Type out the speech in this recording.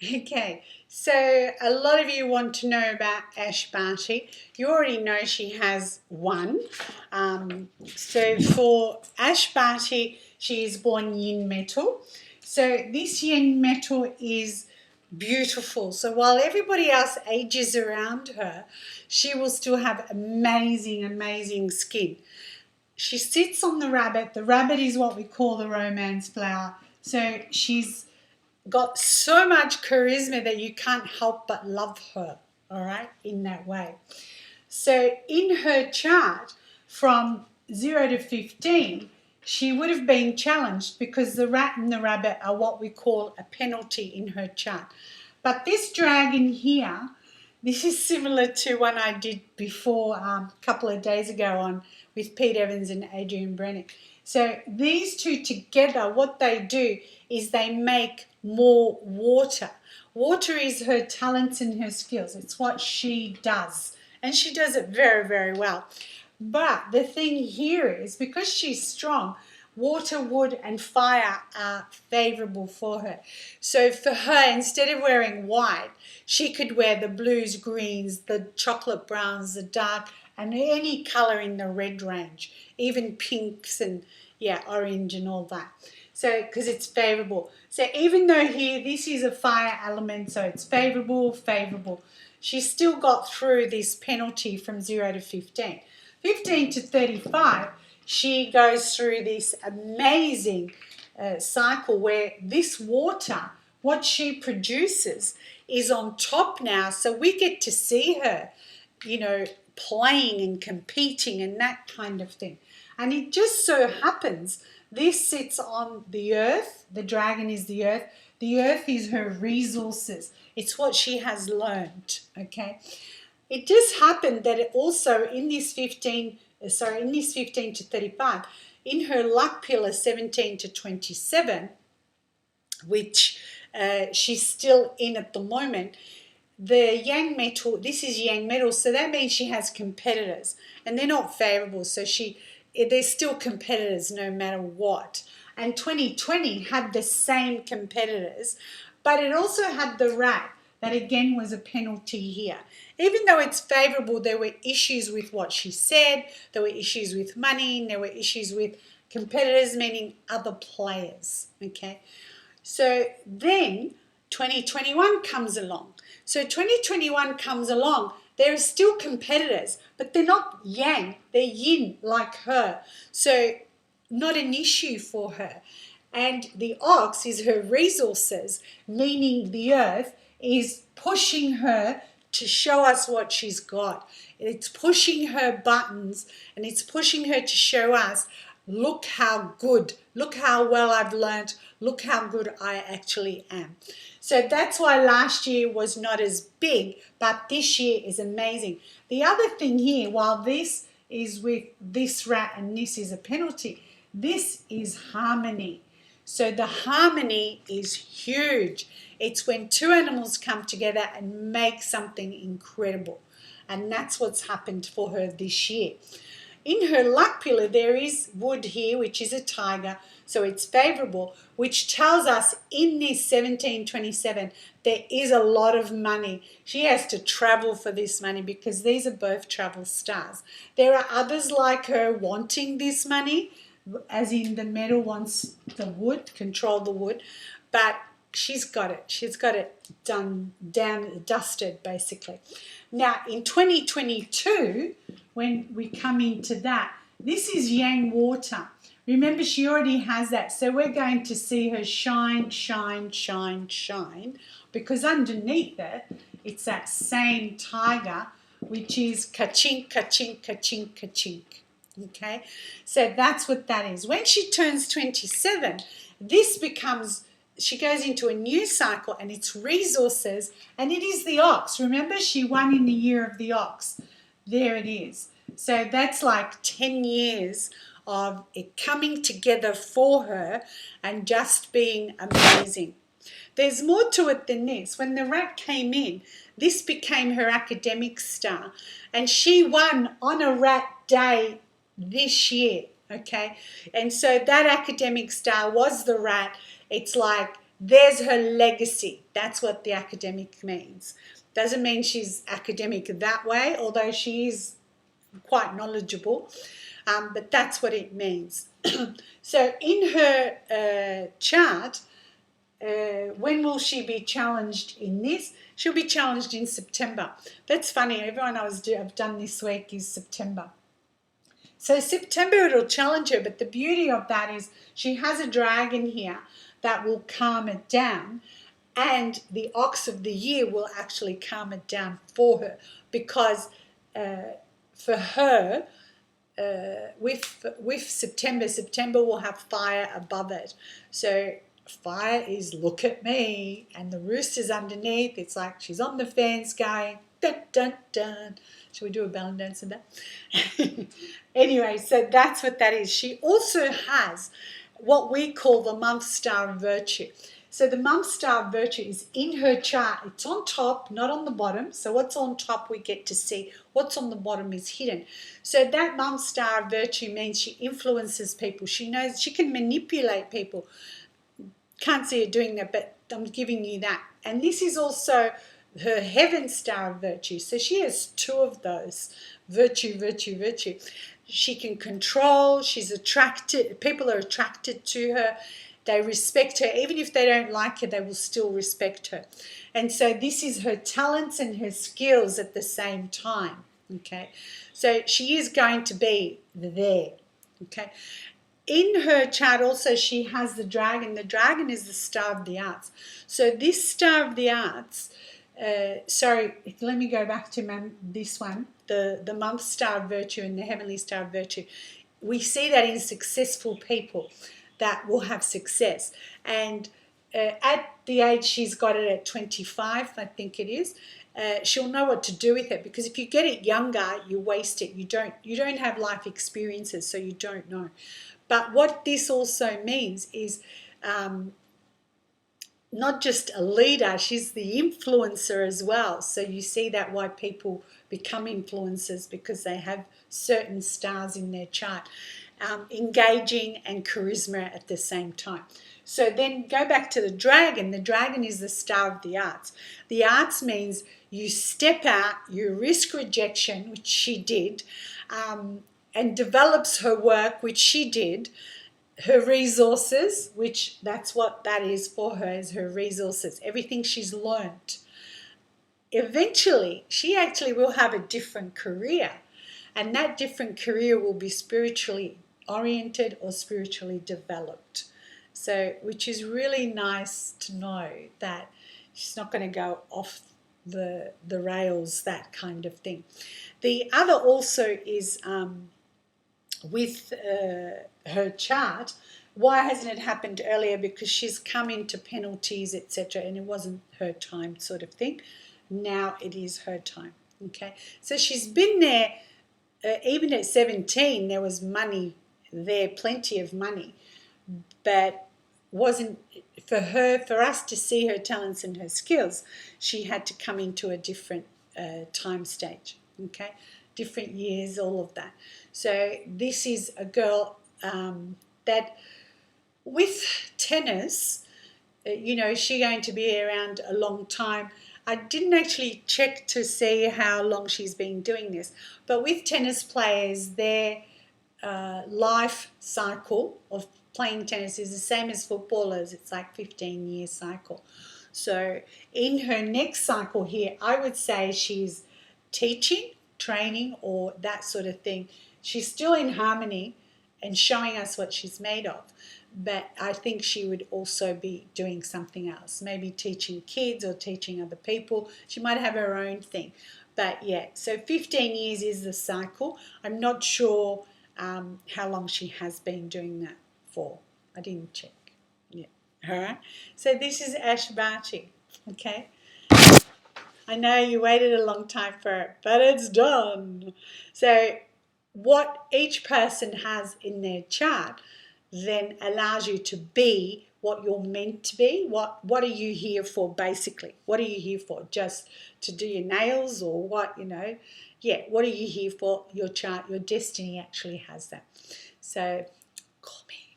Okay, so a lot of you want to know about Ash Barty. You already know she has one. So for Ash Barty, she is born yin metal. So this yin metal is beautiful. So while everybody else ages around her, she will still have amazing, amazing skin. She sits on the rabbit. The rabbit is what we call the romance flower. So she's got so much charisma that you can't help but love her, all right, in that way. So in her chart from 0 to 15, she would have been challenged because the rat and the rabbit are what we call a penalty in her chart. But this dragon here, this is similar to one I did before a couple of days ago on with Pete Evans and Adrian Brennick. So these two together, what they do is they make more water. Water is her talents and her skills. It's what she does. And she does it very, very well. But the thing here is because she's strong, water, wood, and fire are favorable for her. So for her, instead of wearing white, she could wear the blues, greens, the chocolate browns, the dark, and any color in the red range, even pinks and orange and all that. So because it's favorable. So even though here this is a fire element, so it's favorable, she still got through this penalty from 0 to 15. 15 to 35, she goes through this amazing cycle where this water, what she produces, is on top now. So we get to see her, playing and competing and that kind of thing. And it just so happens this sits on the earth. The dragon is the earth. The earth is her resources. It's what she has learned, okay? It just happened that it also in this 15 to 35, in her luck pillar 17 to 27, which she's still in at the moment, the yang metal, this is yang metal, so that means she has competitors and they're not favorable. So they're still competitors no matter what. And 2020 had the same competitors, but it also had the rat. That again was a penalty here. Even though it's favorable, there were issues with what she said, there were issues with money, and there were issues with competitors, meaning other players, okay? So then 2021 comes along. So 2021 comes along. There are still competitors, but they're not yang, they're yin like her. So not an issue for her. And the ox is her resources, meaning the earth is pushing her to show us what she's got. It's pushing her buttons and it's pushing her to show us, look how good, look how well I've learned, look how good I actually am. So that's why last year was not as big, but this year is amazing. The other thing here, while this is with this rat and this is a penalty, this is harmony. So the harmony is huge. It's when two animals come together and make something incredible. And that's what's happened for her this year. In her luck pillar, there is wood here, which is a tiger, so it's favorable, which tells us in this 1727 there is a lot of money. She has to travel for this money because these are both travel stars. There are others like her wanting this money, as in the metal wants the wood, control the wood, but she's got it. She's got it done, down, dusted, basically. Now, in 2022, when we come into that, this is yang water. Remember, she already has that. So we're going to see her shine, shine, shine, shine, because underneath it, it's that same tiger, which is ka-chink, ka-chink, ka-chink, ka-chink. Okay, so that's what that is. When she turns 27, this becomes, she goes into a new cycle and it's resources, and it is the ox. Remember, she won in the year of the ox. There it is. So that's like 10 years of it coming together for her and just being amazing. There's more to it than this. When the rat came in, this became her academic star, and she won on a rat day this year, okay? And so that academic star was the rat. It's like there's her legacy. That's what the academic means. Doesn't mean she's academic that way, although she is quite knowledgeable, but that's what it means. So in her chart, when will she be challenged in this? She'll be challenged in September. That's funny. Everyone I've done this week is September. So September it'll challenge her, but the beauty of that is she has a dragon here that will calm it down, and the ox of the year will actually calm it down for her, because for her, with September will have fire above it. So fire is look at me, and the rooster's underneath. It's like she's on the fence going dun dun dun. Shall we do a balance dance in that? Anyway, so that's what that is. She also has what we call the month star of virtue. So the month star of virtue is in her chart. It's on top, not on the bottom. So what's on top we get to see. What's on the bottom is hidden. So that month star of virtue means she influences people. She knows she can manipulate people. Can't see her doing that, but I'm giving you that. And this is also her heaven star of virtue. So she has two of those. Virtue, virtue, virtue. She can control. She's attracted. People are attracted to her. They respect her. Even if they don't like her, they will still respect her. And so this is her talents and her skills at the same time. Okay. So she is going to be there. Okay. In her chart also she has the dragon. The dragon is the star of the arts. So this star of the arts, sorry, let me go back to this one, the month star of virtue and the heavenly star of virtue. We see that in successful people that will have success. And at the age she's got it at 25, I think it is, she'll know what to do with it, because if you get it younger, you waste it. You don't have life experiences, so you don't know. But what this also means is not just a leader, she's the influencer as well. So you see that why people become influencers, because they have certain stars in their chart. Engaging and charisma at the same time. So then go back to the dragon. The dragon is the star of the arts. The arts means you step out, you risk rejection, which she did, and develops her work, which she did, her resources, which that's what that is for her, is her resources, everything she's learnt. Eventually, she actually will have a different career, and that different career will be spiritually oriented or spiritually developed. So, which is really nice to know that she's not going to go off the rails, that kind of thing. The other also is with her chart. Why hasn't it happened earlier? Because she's come into penalties, etc., and it wasn't her time, sort of thing. Now it is her time. Okay, so she's been there. Even at 17, there was money there, plenty of money, but wasn't for her. For us to see her talents and her skills, she had to come into a different time stage. Okay, different years, all of that. So this is a girl that, with tennis, she's going to be around a long time. I didn't actually check to see how long she's been doing this, but with tennis players, their life cycle of playing tennis is the same as footballers. It's like 15-year cycle. So in her next cycle here, I would say she's teaching, training, or that sort of thing. She's still in harmony and showing us what she's made of. But I think she would also be doing something else, maybe teaching kids or teaching other people. She might have her own thing. But yeah, so 15 years is the cycle. I'm not sure how long she has been doing that for. I didn't check. Yeah. All right. So this is Ash Barty. Okay. I know you waited a long time for it, but it's done. So what each person has in their chart then allows you to be what you're meant to be. What are you here for, basically? What are you here for? Just to do your nails, or what, Yeah, what are you here for? Your chart, your destiny actually has that. So call me.